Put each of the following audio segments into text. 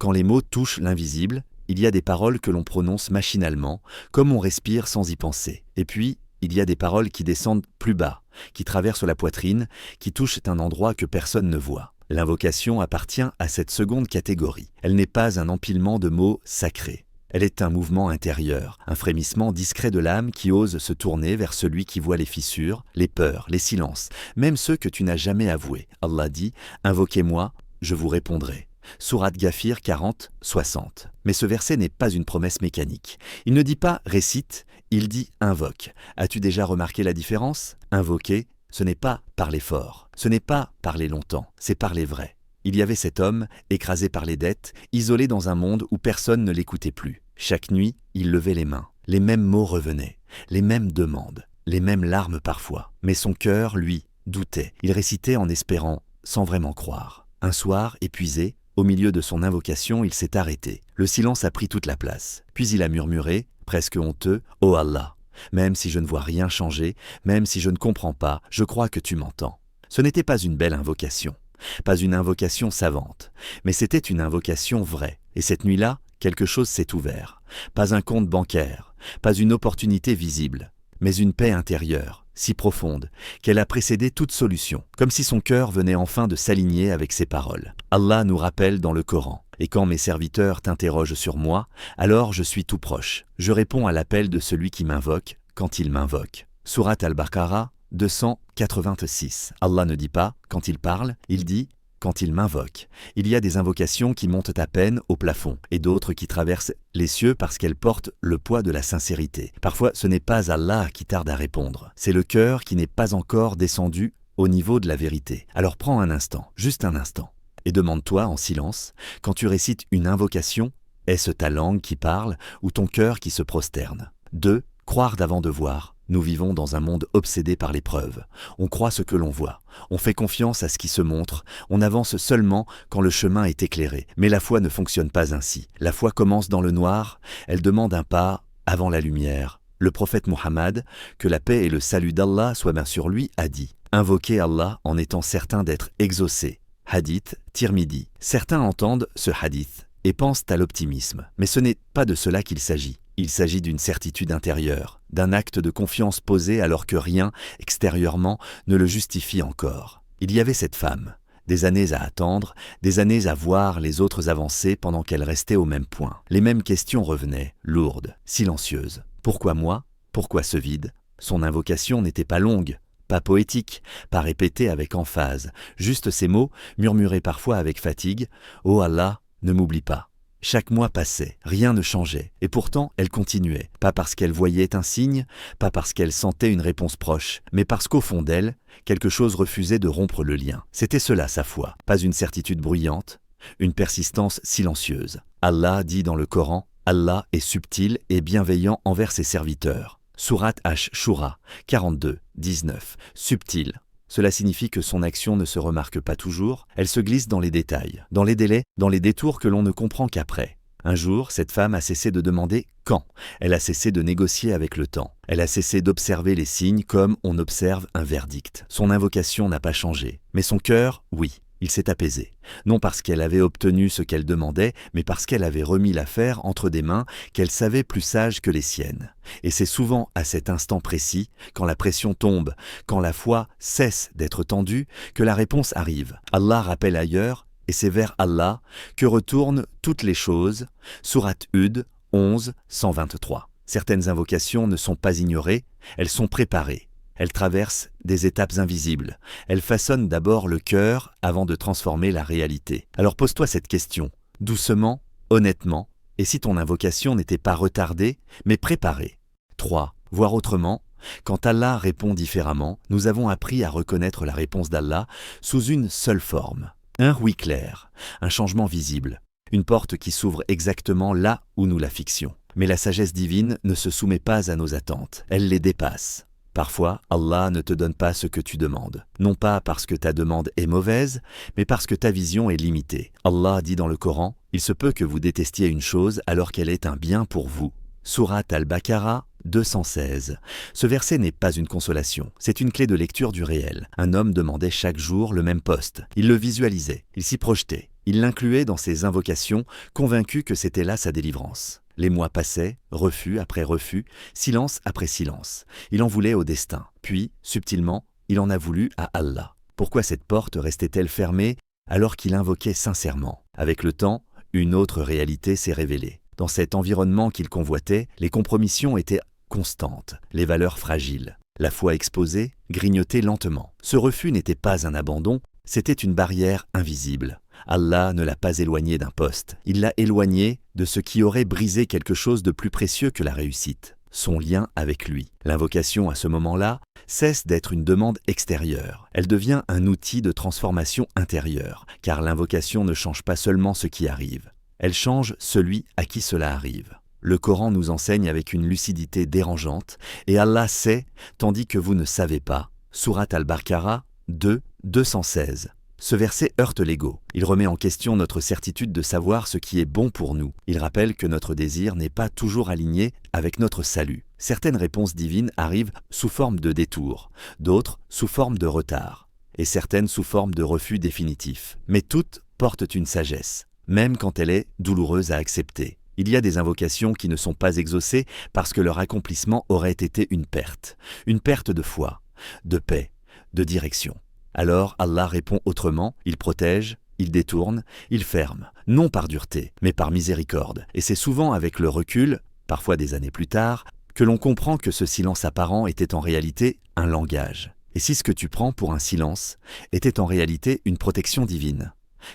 Quand les mots touchent l'invisible, il y a des paroles que l'on prononce machinalement, comme on respire sans y penser. Et puis, il y a des paroles qui descendent plus bas, qui traversent la poitrine, qui touchent un endroit que personne ne voit. L'invocation appartient à cette seconde catégorie. Elle n'est pas un empilement de mots sacrés. Elle est un mouvement intérieur, un frémissement discret de l'âme qui ose se tourner vers celui qui voit les fissures, les peurs, les silences, même ceux que tu n'as jamais avoués. Allah dit « Invoquez-moi, je vous répondrai ». Sourate Ghafir 40, 60. Mais ce verset n'est pas une promesse mécanique. Il ne dit pas « récite », il dit « invoque ». As-tu déjà remarqué la différence ? Invoquer, ce n'est pas parler fort, ce n'est pas parler longtemps, c'est parler vrai. Il y avait cet homme, écrasé par les dettes, isolé dans un monde où personne ne l'écoutait plus. Chaque nuit, il levait les mains. Les mêmes mots revenaient, les mêmes demandes, les mêmes larmes parfois. Mais son cœur, lui, doutait. Il récitait en espérant, sans vraiment croire. Un soir, épuisé, au milieu de son invocation, il s'est arrêté. Le silence a pris toute la place. Puis il a murmuré, presque honteux, « Oh Allah, même si je ne vois rien changer, même si je ne comprends pas, je crois que tu m'entends. » Ce n'était pas une belle invocation. Pas une invocation savante, mais c'était une invocation vraie. Et cette nuit-là, quelque chose s'est ouvert. Pas un compte bancaire, pas une opportunité visible, mais une paix intérieure, si profonde, qu'elle a précédé toute solution, comme si son cœur venait enfin de s'aligner avec ses paroles. Allah nous rappelle dans le Coran, « Et quand mes serviteurs t'interrogent sur moi, alors je suis tout proche. Je réponds à l'appel de celui qui m'invoque quand il m'invoque. » Sourate Al-Baqarah 286. Allah ne dit pas « quand il parle », il dit « quand il m'invoque ». Il y a des invocations qui montent à peine au plafond et d'autres qui traversent les cieux parce qu'elles portent le poids de la sincérité. Parfois, ce n'est pas Allah qui tarde à répondre, c'est le cœur qui n'est pas encore descendu au niveau de la vérité. Alors prends un instant, juste un instant, et demande-toi en silence, quand tu récites une invocation, est-ce ta langue qui parle ou ton cœur qui se prosterne ? 2. Croire d'avant de voir. Nous vivons dans un monde obsédé par l'épreuve. On croit ce que l'on voit. On fait confiance à ce qui se montre. On avance seulement quand le chemin est éclairé. Mais la foi ne fonctionne pas ainsi. La foi commence dans le noir. Elle demande un pas avant la lumière. Le prophète Muhammad, que la paix et le salut d'Allah soient bien sur lui, a dit « Invoquez Allah en étant certain d'être exaucé ». Hadith, Tirmidhi. Certains entendent ce hadith et pensent à l'optimisme. Mais ce n'est pas de cela qu'il s'agit. Il s'agit d'une certitude intérieure, d'un acte de confiance posé alors que rien, extérieurement, ne le justifie encore. Il y avait cette femme, des années à attendre, des années à voir les autres avancer pendant qu'elle restait au même point. Les mêmes questions revenaient, lourdes, silencieuses. Pourquoi moi ? Pourquoi ce vide ? Son invocation n'était pas longue, pas poétique, pas répétée avec emphase, juste ces mots, murmurés parfois avec fatigue, « Oh Allah, ne m'oublie pas ». Chaque mois passait, rien ne changeait, et pourtant elle continuait, pas parce qu'elle voyait un signe, pas parce qu'elle sentait une réponse proche, mais parce qu'au fond d'elle, quelque chose refusait de rompre le lien. C'était cela sa foi, pas une certitude bruyante, une persistance silencieuse. Allah dit dans le Coran, Allah est subtil et bienveillant envers ses serviteurs. Sourate Ash-Shura 42, 19. Subtil. Cela signifie que son action ne se remarque pas toujours, elle se glisse dans les détails, dans les délais, dans les détours que l'on ne comprend qu'après. Un jour, cette femme a cessé de demander « quand ». Elle a cessé de négocier avec le temps. Elle a cessé d'observer les signes comme on observe un verdict. Son invocation n'a pas changé, mais son cœur, oui. Il s'est apaisé, non parce qu'elle avait obtenu ce qu'elle demandait, mais parce qu'elle avait remis l'affaire entre des mains qu'elle savait plus sages que les siennes. Et c'est souvent à cet instant précis, quand la pression tombe, quand la foi cesse d'être tendue, que la réponse arrive. Allah rappelle ailleurs, et c'est vers Allah que retournent toutes les choses. Sourate Hud 11, 123. Certaines invocations ne sont pas ignorées, elles sont préparées. Elles traversent des étapes invisibles. Elles façonnent d'abord le cœur avant de transformer la réalité. Alors pose-toi cette question, doucement, honnêtement, et si ton invocation n'était pas retardée, mais préparée. 3. Voir autrement. Quand Allah répond différemment, nous avons appris à reconnaître la réponse d'Allah sous une seule forme. Un oui clair, un changement visible, une porte qui s'ouvre exactement là où nous la fixions. Mais la sagesse divine ne se soumet pas à nos attentes, elle les dépasse. Parfois, Allah ne te donne pas ce que tu demandes, non pas parce que ta demande est mauvaise, mais parce que ta vision est limitée. Allah dit dans le Coran, « Il se peut que vous détestiez une chose alors qu'elle est un bien pour vous. » Sourate Al-Baqarah 216. Ce verset n'est pas une consolation, c'est une clé de lecture du réel. Un homme demandait chaque jour le même poste. Il le visualisait, il s'y projetait. Il l'incluait dans ses invocations, convaincu que c'était là sa délivrance. Les mois passaient, refus après refus, silence après silence. Il en voulait au destin. Puis, subtilement, il en a voulu à Allah. Pourquoi cette porte restait-elle fermée alors qu'il invoquait sincèrement? Avec le temps, une autre réalité s'est révélée. Dans cet environnement qu'il convoitait, les compromissions étaient constantes, les valeurs fragiles. La foi exposée, grignotée lentement. Ce refus n'était pas un abandon, c'était une barrière invisible. Allah ne l'a pas éloigné d'un poste, il l'a éloigné de ce qui aurait brisé quelque chose de plus précieux que la réussite, son lien avec lui. L'invocation à ce moment-là cesse d'être une demande extérieure, elle devient un outil de transformation intérieure, car l'invocation ne change pas seulement ce qui arrive, elle change celui à qui cela arrive. Le Coran nous enseigne avec une lucidité dérangeante, et Allah sait, tandis que vous ne savez pas. Sourate Al-Baqarah 2, 216. Ce verset heurte l'ego. Il remet en question notre certitude de savoir ce qui est bon pour nous. Il rappelle que notre désir n'est pas toujours aligné avec notre salut. Certaines réponses divines arrivent sous forme de détour, d'autres sous forme de retard, et certaines sous forme de refus définitif. Mais toutes portent une sagesse, même quand elle est douloureuse à accepter. Il y a des invocations qui ne sont pas exaucées parce que leur accomplissement aurait été une perte de foi, de paix, de direction. Alors Allah répond autrement, il protège, il détourne, il ferme, non par dureté, mais par miséricorde. Et c'est souvent avec le recul, parfois des années plus tard, que l'on comprend que ce silence apparent était en réalité un langage. Et si ce que tu prends pour un silence était en réalité une protection divine.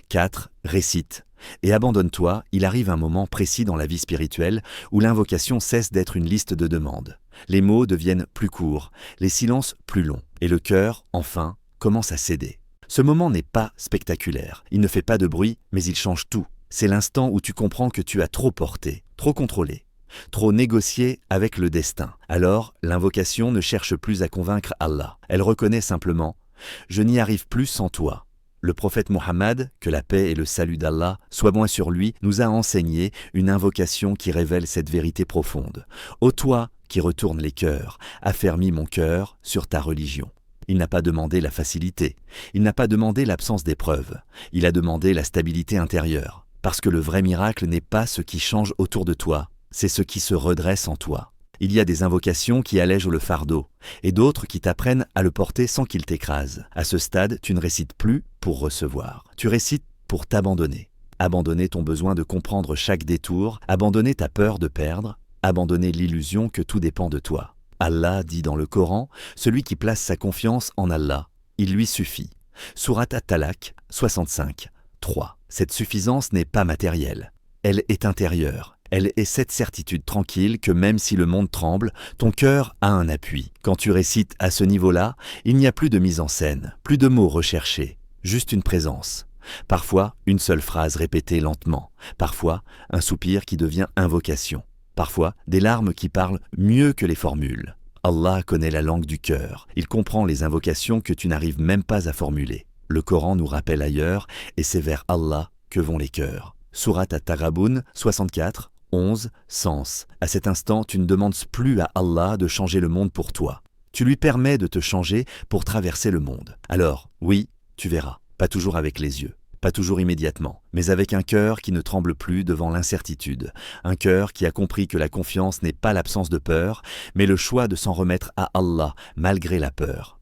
4. Récite. Et abandonne-toi, il arrive un moment précis dans la vie spirituelle où l'invocation cesse d'être une liste de demandes. Les mots deviennent plus courts, les silences plus longs, et le cœur, enfin, commence à céder. Ce moment n'est pas spectaculaire, il ne fait pas de bruit, mais il change tout. C'est l'instant où tu comprends que tu as trop porté, trop contrôlé, trop négocié avec le destin. Alors, l'invocation ne cherche plus à convaincre Allah. Elle reconnaît simplement « Je n'y arrive plus sans toi ». Le prophète Mohammed, que la paix et le salut d'Allah soient moins sur lui, nous a enseigné une invocation qui révèle cette vérité profonde. Ô toi qui retournes les cœurs, affermis mon cœur sur ta religion. Il n'a pas demandé la facilité, il n'a pas demandé l'absence d'épreuves, il a demandé la stabilité intérieure. Parce que le vrai miracle n'est pas ce qui change autour de toi, c'est ce qui se redresse en toi. Il y a des invocations qui allègent le fardeau, et d'autres qui t'apprennent à le porter sans qu'il t'écrase. À ce stade, tu ne récites plus pour recevoir, tu récites pour t'abandonner. Abandonner ton besoin de comprendre chaque détour, abandonner ta peur de perdre, abandonner l'illusion que tout dépend de toi. Allah dit dans le Coran, celui qui place sa confiance en Allah, il lui suffit. Sourate At-Talaq 65, 3. Cette suffisance n'est pas matérielle, elle est intérieure. Elle est cette certitude tranquille que même si le monde tremble, ton cœur a un appui. Quand tu récites à ce niveau-là, il n'y a plus de mise en scène, plus de mots recherchés, juste une présence. Parfois, une seule phrase répétée lentement. Parfois, un soupir qui devient invocation. Parfois, des larmes qui parlent mieux que les formules. Allah connaît la langue du cœur. Il comprend les invocations que tu n'arrives même pas à formuler. Le Coran nous rappelle ailleurs, et c'est vers Allah que vont les cœurs. Sourate At-Taghabun 64, 11, sens. À cet instant, tu ne demandes plus à Allah de changer le monde pour toi. Tu lui permets de te changer pour traverser le monde. Alors, oui, tu verras. Pas toujours avec les yeux, pas toujours immédiatement, mais avec un cœur qui ne tremble plus devant l'incertitude. Un cœur qui a compris que la confiance n'est pas l'absence de peur, mais le choix de s'en remettre à Allah malgré la peur.